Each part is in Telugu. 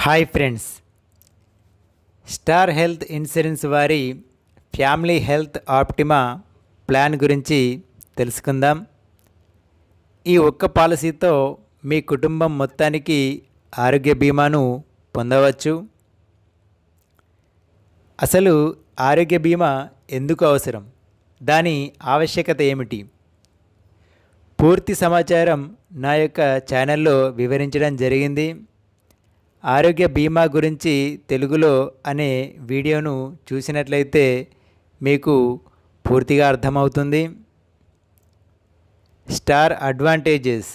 Hi friends, star health insurance వారి ఫ్యామిలీ హెల్త్ ఆప్టిమా ప్లాన్ గురించి తెలుసుకుందాం. ఈ ఒక్క పాలసీతో మీ కుటుంబం మొత్తానికి ఆరోగ్య బీమాను పొందవచ్చు. అసలు ఆరోగ్య బీమా ఎందుకు అవసరం, దాని ఆవశ్యకత ఏమిటి? పూర్తి సమాచారం నా యొక్క ఛానల్లో వివరించడం జరిగింది. ఆరోగ్య బీమా గురించి తెలుగులో అనే వీడియోను చూసినట్లయితే మీకు పూర్తిగా అర్థమవుతుంది. స్టార్ అడ్వాంటేజెస్: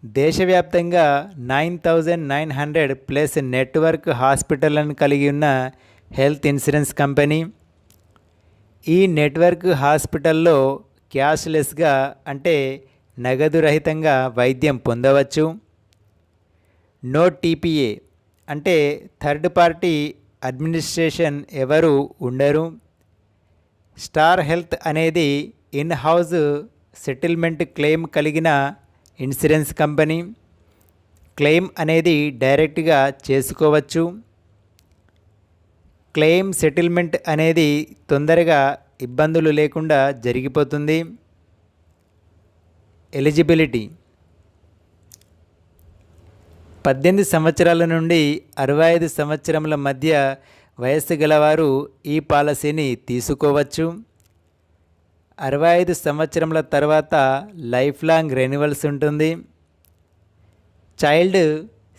దేశవ్యాప్తంగా 9,900 ప్లస్ నెట్వర్క్ హాస్పిటళ్లను కలిగి ఉన్న హెల్త్ ఇన్సూరెన్స్ కంపెనీ. ఈ నెట్వర్క్ హాస్పిటల్లో క్యాష్లెస్గా అంటే నగదు రహితంగా వైద్యం పొందవచ్చు. నో టీపీఏ అంటే థర్డ్ పార్టీ అడ్మినిస్ట్రేషన్ ఎవరు ఉండరు. స్టార్ హెల్త్ అనేది ఇన్ హౌస్ సెటిల్మెంట్ క్లెయిమ్ కలిగిన ఇన్సూరెన్స్ కంపెనీ. క్లెయిమ్ అనేది డైరెక్ట్గా చేసుకోవచ్చు. క్లెయిమ్ సెటిల్మెంట్ అనేది తొందరగా ఇబ్బందులు లేకుండా జరిగిపోతుంది. ఎలిజిబిలిటీ: 18 సంవత్సరాల నుండి 65 సంవత్సరముల మధ్య వయస్సు గలవారు ఈ పాలసీని తీసుకోవచ్చు. 65 సంవత్సరముల తర్వాత లైఫ్ లాంగ్ రెన్యువల్స్ ఉంటుంది. చైల్డ్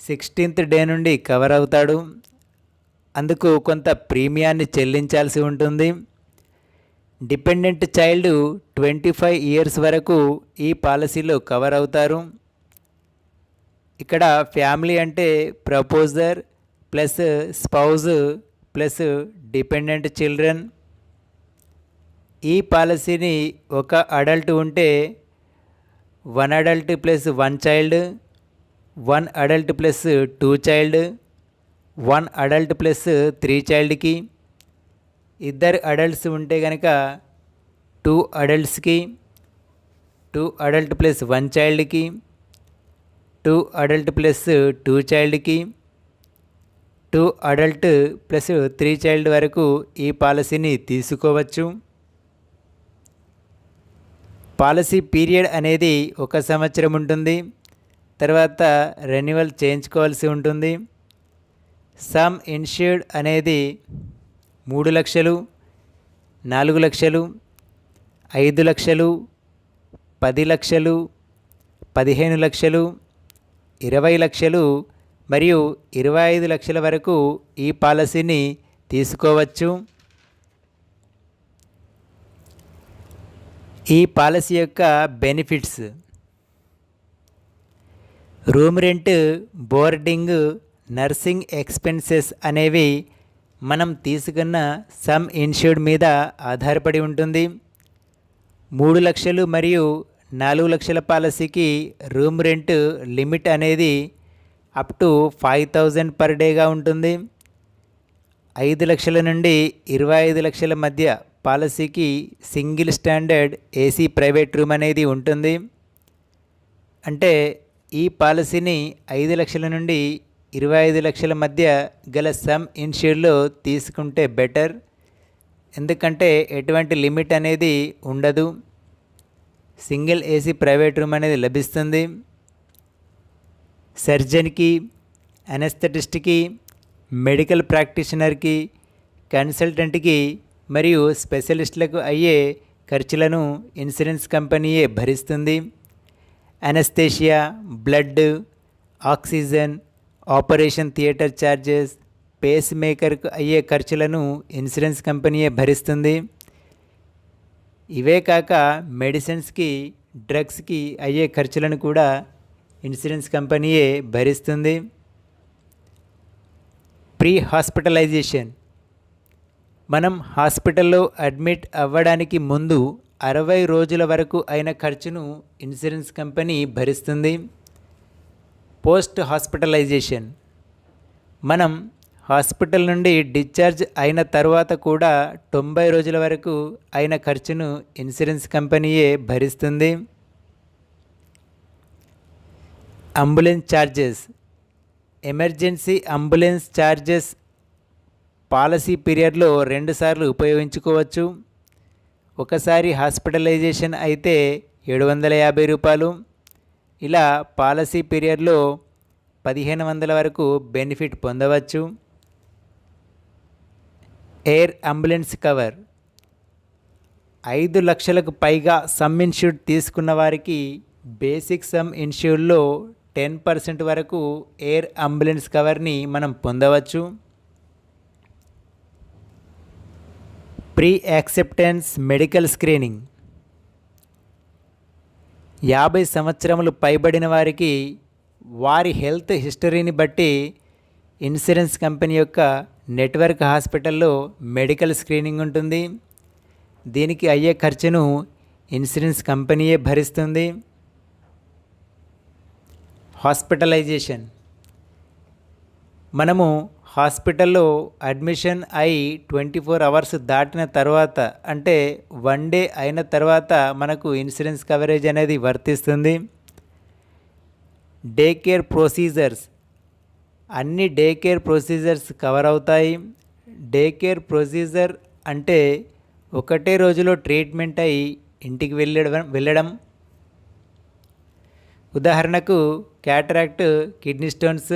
16th డే నుండి కవర్ అవుతాడు. అందుకు కొంత ప్రీమియాన్ని చెల్లించాల్సి ఉంటుంది. డిపెండెంట్ చైల్డ్ 25 ఇయర్స్ వరకు ఈ పాలసీలో కవర్ అవుతారు. ఇక్కడ ఫ్యామిలీ అంటే proposer plus spouse plus dependent children. ఈ పాలసీని ఒక అడల్ట్ ఉంటే 1 adult plus 1 child, 1 adult plus 2 child, 1 adult plus 3 చైల్డ్కి, ఇద్దరు అడల్ట్స్ ఉంటే కనుక 2 అడల్ట్స్కి, 2 adult plus 1 చైల్డ్కి, 2 adult plus 2 చైల్డ్కి, 2 adult plus 3 child వరకు ఈ పాలసీని తీసుకోవచ్చు. పాలసీ పీరియడ్ అనేది 1 సంవత్సరం ఉంటుంది. తర్వాత రెన్యువల్ చేయించుకోవాల్సి ఉంటుంది. సమ్ ఇన్ష్యూర్డ్ అనేది 3 లక్షలు, 4 లక్షలు, 5 లక్షలు, 10 లక్షలు, 15 లక్షలు, 20 లక్షలు మరియు 25 లక్షల వరకు ఈ పాలసీని తీసుకోవచ్చు. ఈ పాలసీ యొక్క benefits: room rent, boarding, nursing expenses అనేవి మనం తీసుకున్న సమ్ ఇన్ష్యూర్డ్ మీద ఆధారపడి ఉంటుంది. 3 లక్షలు మరియు 4 లక్షల పాలసీకి రూమ్ రెంట్ లిమిట్ అనేది అప్ టు 5,000 పర్ డేగా ఉంటుంది. 5 లక్షల నుండి 25 లక్షల మధ్య పాలసీకి single standard AC private room అనేది ఉంటుంది. అంటే ఈ పాలసీని 5 లక్షల నుండి 25 లక్షల మధ్య గల సమ్ ఇన్ష్యూర్డ్లో తీసుకుంటే బెటర్. ఎందుకంటే ఎటువంటి లిమిట్ అనేది ఉండదు. సింగిల్ ఏసీ ప్రైవేట్ రూమ్ అనేది లభిస్తుంది. సర్జన్కి, అనెస్థెటిస్ట్కి, మెడికల్ ప్రాక్టీషనర్కి, కన్సల్టెంట్కి మరియు స్పెషలిస్టులకు అయ్యే ఖర్చులను ఇన్సూరెన్స్ కంపెనీయే భరిస్తుంది. Anaesthesia, blood, oxygen, operation theatre charges, pace మేకర్కు అయ్యే ఖర్చులను ఇన్సూరెన్స్ కంపెనీయే భరిస్తుంది. ఇవే కాక మెడిసిన్స్కి, డ్రగ్స్కి అయ్యే ఖర్చులను కూడా ఇన్సూరెన్స్ కంపెనీయే భరిస్తుంది. ప్రీ హాస్పిటలైజేషన్: మనం హాస్పిటల్లో అడ్మిట్ అవ్వడానికి ముందు 60 రోజుల వరకు అయిన ఖర్చును ఇన్సూరెన్స్ కంపెనీ భరిస్తుంది. పోస్ట్ హాస్పిటలైజేషన్: మనం హాస్పిటల్ నుండి డిశ్చార్జ్ అయిన తర్వాత కూడా 90 రోజుల వరకు అయిన ఖర్చును ఇన్సూరెన్స్ కంపెనీయే భరిస్తుంది. Ambulance charges: emergency ambulance charges policy పీరియడ్లో 2 సార్లు ఉపయోగించుకోవచ్చు. ఒకసారి హాస్పిటలైజేషన్ అయితే 750 రూపాయలు. ఇలా పాలసీ పీరియడ్లో 1500 వరకు బెనిఫిట్ పొందవచ్చు. ఎయిర్ అంబులెన్స్ కవర్ 5 లక్షలకు పైగా సమ్ ఇన్ష్యూర్డ్ తీసుకున్న వారికి బేసిక్ సమ్ ఇన్ష్యూర్డ్లో 10% వరకు ఎయిర్ అంబులెన్స్ కవర్ని మనం పొందవచ్చు. ప్రీ యాక్సెప్టెన్స్ మెడికల్ స్క్రీనింగ్ 50 సంవత్సరములు పైబడిన వారికి వారి హెల్త్ హిస్టరీని బట్టి ఇన్సూరెన్స్ కంపెనీ యొక్క నెట్వర్క్ హాస్పిటల్లో మెడికల్ స్క్రీనింగ్ ఉంటుంది. దీనికి అయ్యే ఖర్చును ఇన్సూరెన్స్ కంపెనీయే భరిస్తుంది. హాస్పిటలైజేషన్ మనము హాస్పిటల్లో అడ్మిషన్ అయి 24 అవర్స్ దాటిన తర్వాత, అంటే 1 డే అయిన తర్వాత మనకు ఇన్సూరెన్స్ కవరేజ్ అనేది వర్తిస్తుంది. డే కేర్ ప్రొసీజర్స్ అన్ని డే కేర్ ప్రొసీజర్స్ కవర్ అవుతాయి. డే కేర్ ప్రొసీజర్ అంటే ఒకటే రోజులో ట్రీట్మెంట్ అయి ఇంటికి వెళ్ళడం. ఉదాహరణకు క్యాటరాక్ట్, కిడ్నీ స్టోన్స్,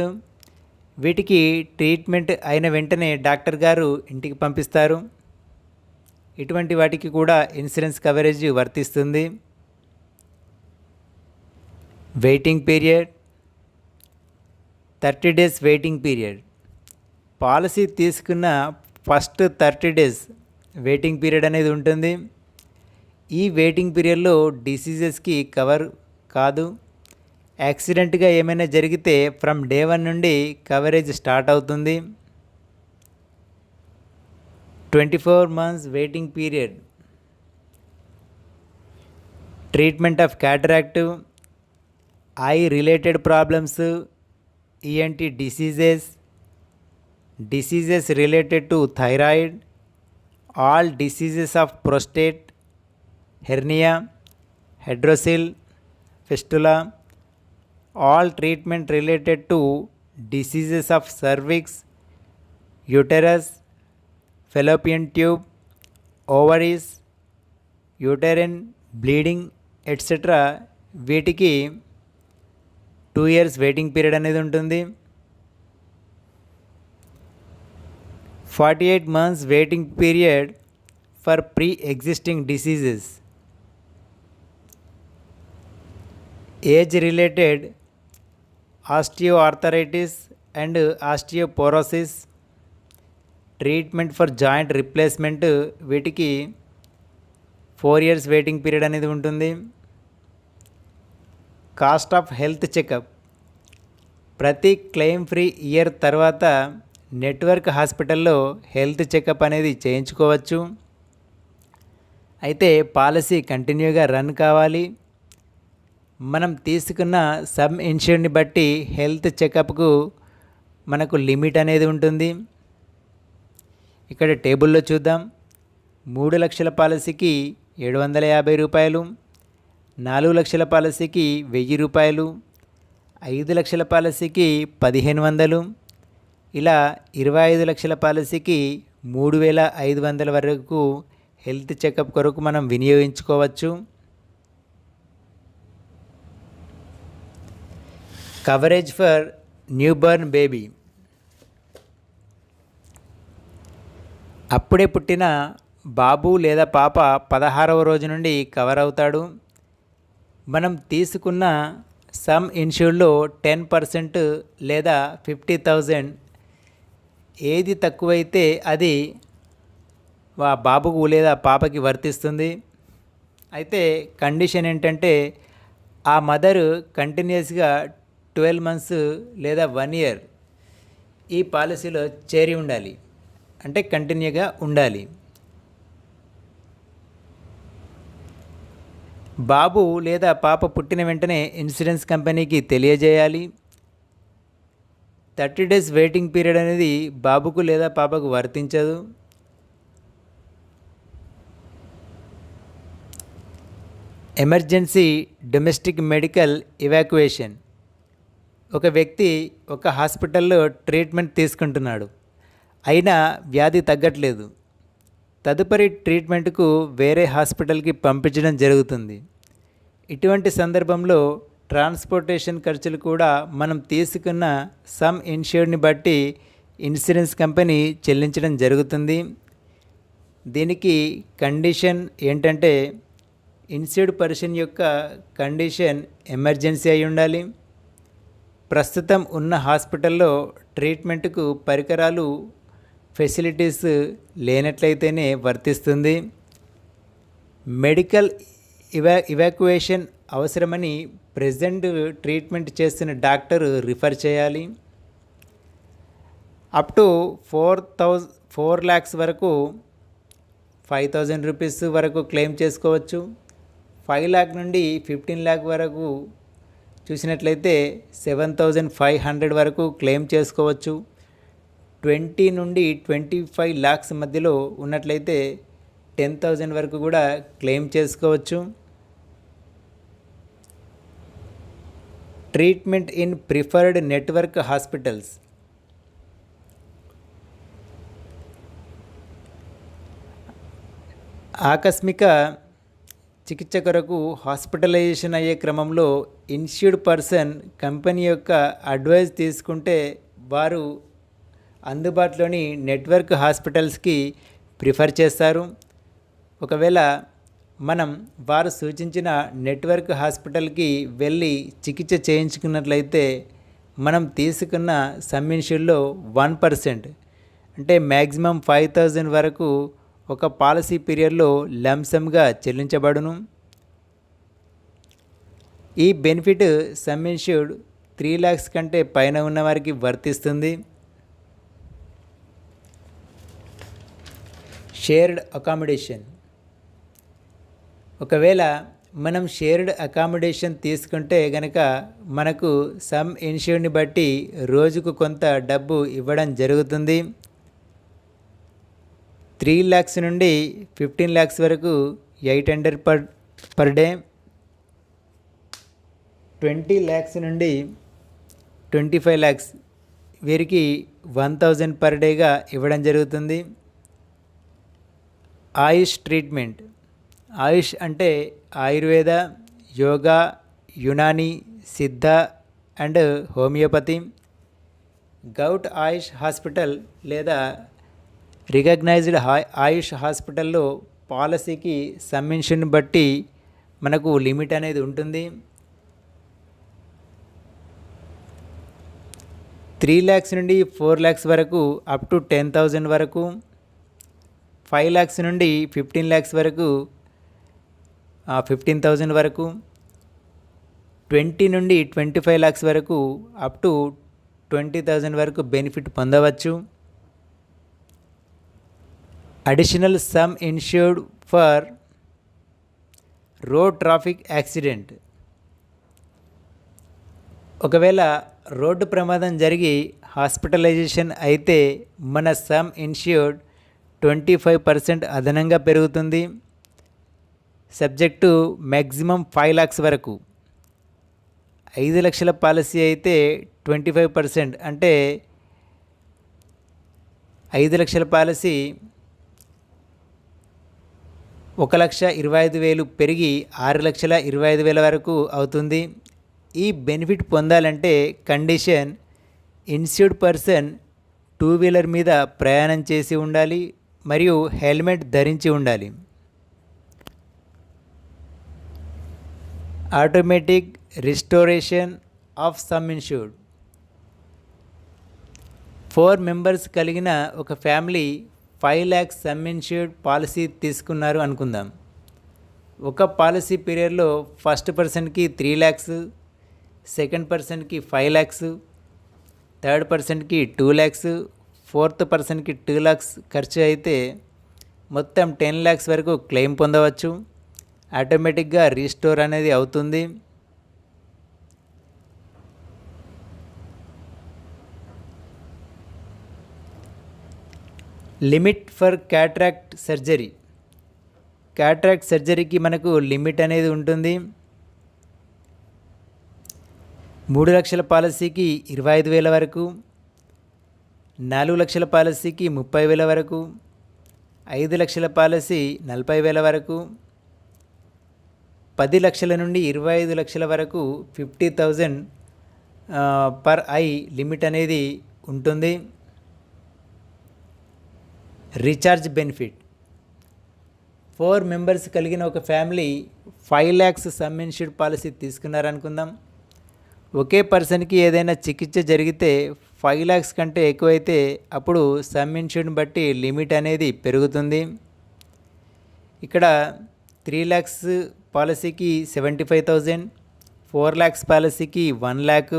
వీటికి ట్రీట్మెంట్ అయిన వెంటనే డాక్టర్ గారు ఇంటికి పంపిస్తారు. ఇటువంటి వాటికి కూడా ఇన్సూరెన్స్ కవరేజ్ వర్తిస్తుంది. Waiting period 30 days waiting period. Policy తీసుకున్న ఫస్ట్ 30 డేస్ వెయిటింగ్ పీరియడ్ అనేది ఉంటుంది. ఈ వెయిటింగ్ పీరియడ్లో డిసీజెస్కి కవర్ కాదు. యాక్సిడెంట్గా ఏమైనా జరిగితే ఫ్రమ్ డే 1 నుండి కవరేజ్ స్టార్ట్ అవుతుంది. 24 months waiting period. Treatment of cataract, I related problems, ENT diseases related to thyroid, all diseases of prostate, hernia, hydrocele, fistula, all treatment related to diseases of cervix, uterus, fallopian tube, ovaries, uterine bleeding, etc. వీటికి 2 years వెయిటింగ్ పీరియడ్ అనేది ఉంటుంది. 48 months waiting period for pre existing diseases. Age related osteoarthritis and osteoporosis, treatment for joint replacement, వీటికి 4 years వెయిటింగ్ పీరియడ్ అనేది ఉంటుంది. కాస్ట్ ఆఫ్ హెల్త్ చెకప్ ప్రతి క్లెయిమ్ ఫ్రీ ఇయర్ తర్వాత నెట్వర్క్ హాస్పిటల్లో హెల్త్ చెకప్ అనేది చేయించుకోవచ్చు. అయితే పాలసీ కంటిన్యూగా రన్ కావాలి. మనం తీసుకున్న సమ్ ఇన్సూర్డ్ని బట్టి హెల్త్ చెకప్కు మనకు లిమిట్ అనేది ఉంటుంది. ఇక్కడ టేబుల్లో చూద్దాం. 3 లక్షల పాలసీకి 750 రూపాయలు, 4 లక్షల పాలసీకి 1000 రూపాయలు, 5 లక్షల పాలసీకి 1500, ఇలా 25 లక్షల పాలసీకి 3500 వరకు హెల్త్ చెకప్ కొరకు మనం వినియోగించుకోవచ్చు. కవరేజ్ ఫర్ న్యూబర్న్ బేబీ అప్పుడే పుట్టిన బాబు లేదా పాప 16వ రోజు నుండి కవర్ అవుతాడు. మనం తీసుకున్న సమ్ ఇన్సూర్డ్లో 10% లేదా 50,000 ఏది తక్కువైతే అది బాబుకు లేదా పాపకి వర్తిస్తుంది. అయితే కండిషన్ ఏంటంటే ఆ మదరు కంటిన్యూస్గా 12 months లేదా 1 year ఈ పాలసీలో చేరి ఉండాలి, అంటే కంటిన్యూగా ఉండాలి. బాబు లేదా పాప పుట్టిన వెంటనే ఇన్సూరెన్స్ కంపెనీకి తెలియజేయాలి. 30 days వెయిటింగ్ పీరియడ్ అనేది బాబుకు లేదా పాపకు వర్తించదు. ఎమర్జెన్సీ డొమెస్టిక్ మెడికల్ ఇవాక్యుయేషన్ ఒక వ్యక్తి ఒక హాస్పిటల్లో ట్రీట్మెంట్ తీసుకుంటున్నాడు, అయినా వ్యాధి తగ్గట్లేదు. తదుపరి ట్రీట్మెంట్కు వేరే హాస్పిటల్కి పంపించడం జరుగుతుంది. ఇటువంటి సందర్భంలో ట్రాన్స్పోర్టేషన్ ఖర్చులు కూడా మనం తీసుకున్న సమ్ ఇన్ష్యూర్డ్ని బట్టి ఇన్సూరెన్స్ కంపెనీ చెల్లించడం జరుగుతుంది. దీనికి కండిషన్ ఏంటంటే ఇన్సూర్డ్ పర్సన్ యొక్క కండిషన్ ఎమర్జెన్సీ అయి ఉండాలి, ప్రస్తుతం ఉన్న హాస్పిటల్లో ట్రీట్మెంట్కు పరికరాలు ఫెసిలిటీస్ లేనట్లయితేనే వర్తిస్తుంది. మెడికల్ ఇవాక్యుయేషన్ అవసరమని ప్రెజెంట్ ట్రీట్మెంట్ చేస్తున్న డాక్టర్ రిఫర్ చేయాలి. అప్ టు 4 lakhs వరకు 5,000 రూపీస్ వరకు క్లెయిమ్ చేసుకోవచ్చు. 5 lakh నుండి 15 lakh వరకు చూసినట్లయితే 7,500 వరకు క్లెయిమ్ చేసుకోవచ్చు. 20 నుండి 25 lakhs మధ్యలో ఉన్నట్లయితే 10,000 వరకు కూడా క్లెయిమ్ చేసుకోవచ్చు. Treatment in preferred network hospitals. ఆకస్మిక చికిత్స కొరకు హాస్పిటలైజేషన్ అయ్యే క్రమంలో ఇన్స్యూర్డ్ పర్సన్ కంపెనీ యొక్క అడ్వైజ్ తీసుకుంటే వారు అందుబాటులోని నెట్వర్క్ హాస్పిటల్స్కి ప్రిఫర్ చేస్తారు. ఒకవేళ మనం వారు సూచించిన నెట్వర్క్ హాస్పిటల్కి వెళ్ళి చికిత్స చేయించుకున్నట్లయితే మనం తీసుకున్న సమ్ ఇన్ష్యూర్డ్లో 1% అంటే మ్యాక్సిమం 5,000 వరకు ఒక పాలసీ పీరియడ్లో లంసమ్గా చెల్లించబడును. ఈ బెనిఫిట్ సమ్ ఇన్ష్యూర్డ్ 3 lakhs కంటే పైన ఉన్నవారికి వర్తిస్తుంది. Shared accommodation. ఒకవేళ మనం షేర్డ్ అకామిడేషన్ తీసుకుంటే గనక మనకు సమ్ ఇన్ష్యూర్డ్ని బట్టి రోజుకు కొంత డబ్బు ఇవ్వడం జరుగుతుంది. 3 lakhs నుండి 15 lakhs వరకు 800 పర్ డే, 20 lakhs నుండి 25 lakhs వీరికి 1,000 పర్ డేగా ఇవ్వడం జరుగుతుంది. ఆయుష్ ట్రీట్మెంట్. ఆయుష్ అంటే ఆయుర్వేద, యోగా, యునాని, సిద్ధ అండ్ హోమియోపతి. గౌట్ ఆయుష్ హాస్పిటల్ లేదా రికగ్నైజ్డ్ ఆయుష్ హాస్పిటల్లో పాలసీకి సమ్ ఇన్ష్యూర్డ్ని బట్టి మనకు లిమిట్ అనేది ఉంటుంది. 3 lakhs నుండి 4 lakhs వరకు అప్ టు 10,000 వరకు, 5 lakhs నుండి 15 lakhs వరకు 15,000 వరకు, 20 నుండి 25 lakhs వరకు అప్ టు 20,000 వరకు బెనిఫిట్ పొందవచ్చు. Additional some insured for road traffic accident. ఒకవేళ రోడ్డు ప్రమాదం జరిగి హాస్పిటలైజేషన్ అయితే మన సమ్ ఇన్ష్యూర్డ్ 25% అదనంగా పెరుగుతుంది. సబ్జెక్టు మ్యాక్సిమం 5 lakhs వరకు. 5 లక్షల పాలసీ అయితే 25% అంటే 5 లక్షల పాలసీ 1,25,000 పెరిగి 6,25,000 వరకు అవుతుంది. ఈ బెనిఫిట్ పొందాలంటే కండిషన్ ఇన్స్యూర్డ్ పర్సన్ 2-wheeler మీద ప్రయాణం చేసి ఉండాలి మరియు హెల్మెట్ ధరించి ఉండాలి. Automatic restoration of some insured. 4 members కలిగిన ఒక family 5 lakhs some insured policy తీసుకున్నారు అనుకుందాం. ఒక పాలసీ పీరియడ్లో ఫస్ట్ పర్సన్కి 3 lakhs, సెకండ్ పర్సన్కి 5 lakhs, థర్డ్ పర్సన్కి 2 lakhs, ఫోర్త్ పర్సన్కి 2 lakhs ఖర్చు అయితే మొత్తం 10 lakhs వరకు క్లెయిమ్ పొందవచ్చు. ఆటోమేటిక్గా రీస్టోర్ అనేది అవుతుంది. Limit for cataract surgery. Cataract సర్జరీకి మనకు లిమిట్ అనేది ఉంటుంది. 3 లక్షల పాలసీకి 25,000 వరకు, 4 లక్షల పాలసీకి 30,000 వరకు, 5 లక్షల పాలసీ 40,000 వరకు, 10 లక్షల నుండి 25 లక్షల వరకు 50,000 పర్ ఐ లిమిట్ అనేది ఉంటుంది. రీఛార్జ్ బెనిఫిట్ 4 మెంబర్స్ కలిగిన ఒక family 5 lakhs sum insured policy తీసుకున్నారనుకుందాం. ఒకే పర్సన్కి ఏదైనా చికిత్స జరిగితే 5 lakhs కంటే ఎక్కువైతే అప్పుడు సమ్ ఇన్సూర్డ్ని బట్టి లిమిట్ అనేది పెరుగుతుంది. ఇక్కడ 3 lakhs పాలసీకి 75,000, 4 lakhs పాలసీకి 1 lakh,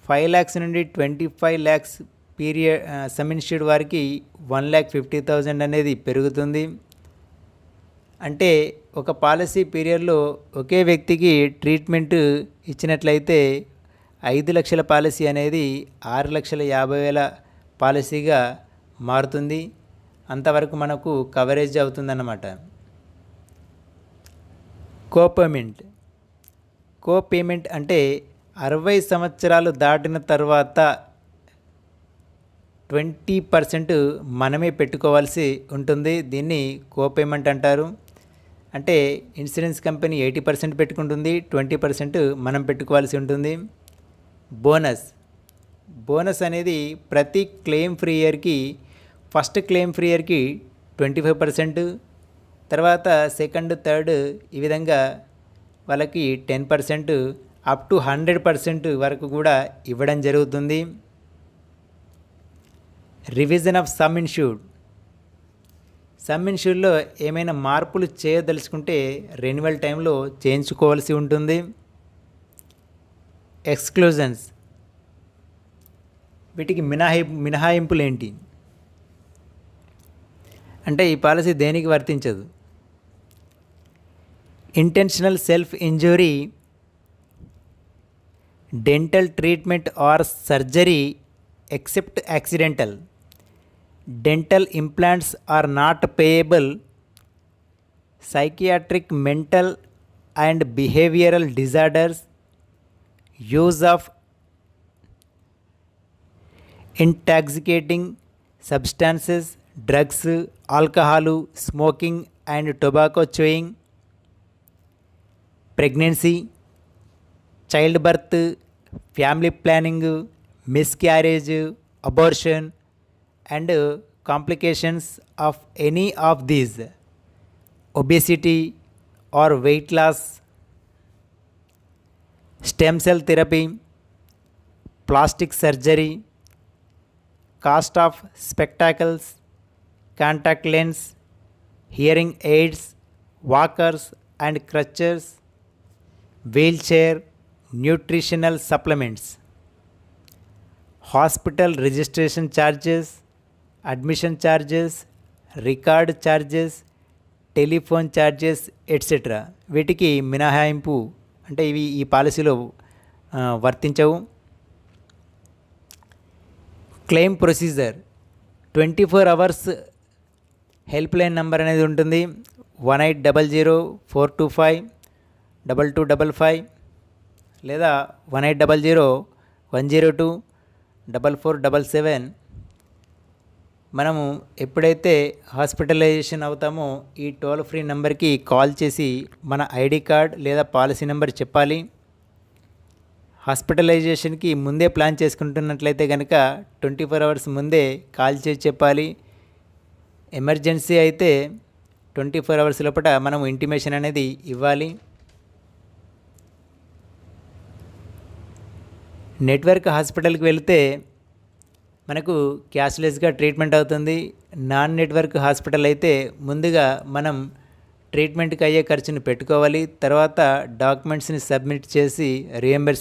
5 lakhs నుండి 25 lakhs పీరియడ్ సమ్ ఇన్సూర్డ్ వారికి 1,50,000 అనేది పెరుగుతుంది. అంటే ఒక పాలసీ పీరియడ్లో ఒకే వ్యక్తికి ట్రీట్మెంట్ ఇచ్చినట్లయితే 5 లక్షల పాలసీ అనేది 6,50,000 పాలసీగా మారుతుంది. అంతవరకు మనకు కవరేజ్ అవుతుందన్నమాట. కోపేమెంట్ అంటే 60 సంవత్సరాలు దాటిన తర్వాత 20% మనమే పెట్టుకోవాల్సి ఉంటుంది. దీన్ని కోపేమెంట్ అంటారు. అంటే ఇన్సూరెన్స్ కంపెనీ 80% పెట్టుకుంటుంది, 20% మనం పెట్టుకోవాల్సి ఉంటుంది. బోనస్ అనేది ప్రతి క్లెయిమ్ ఫ్రీ ఇయర్కి ఫస్ట్ క్లెయిమ్ ఫ్రీ ఇయర్కి 25%, తర్వాత సెకండ్, థర్డ్ ఈ విధంగా వాళ్ళకి 10%, అప్ టు 100% వరకు కూడా ఇవ్వడం జరుగుతుంది. రివిజన్ ఆఫ్ సమ్ ఇన్సూర్డ్లో ఏమైనా మార్పులు చేయదలుచుకుంటే రెన్యువల్ టైంలో చేయించుకోవాల్సి ఉంటుంది. ఎక్స్క్లూజన్స్ వీటికి మినహాయింపులు ఏంటి అంటే ఈ పాలసీ దేనికి వర్తించదు. Intentional self injury, dental treatment are surgery except accidental, dental implants are not payable, psychiatric, mental and behavioral disorders, use of intoxicating substances, drugs, alcohol, smoking and tobacco chewing, pregnancy, childbirth, family planning, miscarriage, abortion and complications of any of these, obesity or weight loss, stem cell therapy, plastic surgery, cost of spectacles, contact lens, hearing aids, walkers and crutches, wheelchair, nutritional supplements, hospital registration charges, admission charges, record charges, telephone charges etcetera వీటికి మినహాయింపు అంటే ఇవి ఈ పాలసీలో వర్తించవు. Claim procedure 24 hours help line number అనేది ఉంటుంది. 1800-425-2255 లేదా 1800-102-4477. మనము ఎప్పుడైతే హాస్పిటలైజేషన్ అవుతామో ఈ టోల్ ఫ్రీ నెంబర్కి కాల్ చేసి మన ఐడి కార్డ్ లేదా పాలసీ నెంబర్ చెప్పాలి. హాస్పిటలైజేషన్కి ముందే ప్లాన్ చేసుకుంటున్నట్లయితే కనుక 24 hours ముందే కాల్ చేసి చెప్పాలి. ఎమర్జెన్సీ అయితే 24 hours లోపల మనము ఇంటిమేషన్ అనేది ఇవ్వాలి. నెట్వర్క్ హాస్పిటల్కి వెళితే మనకు క్యాష్లెస్గా ట్రీట్మెంట్ అవుతుంది. నాన్ నెట్వర్క్ హాస్పిటల్ అయితే ముందుగా మనం ట్రీట్మెంట్కి అయ్యే ఖర్చుని పెట్టుకోవాలి. తర్వాత డాక్యుమెంట్స్ని సబ్మిట్ చేసి రియంబర్స్మెంట్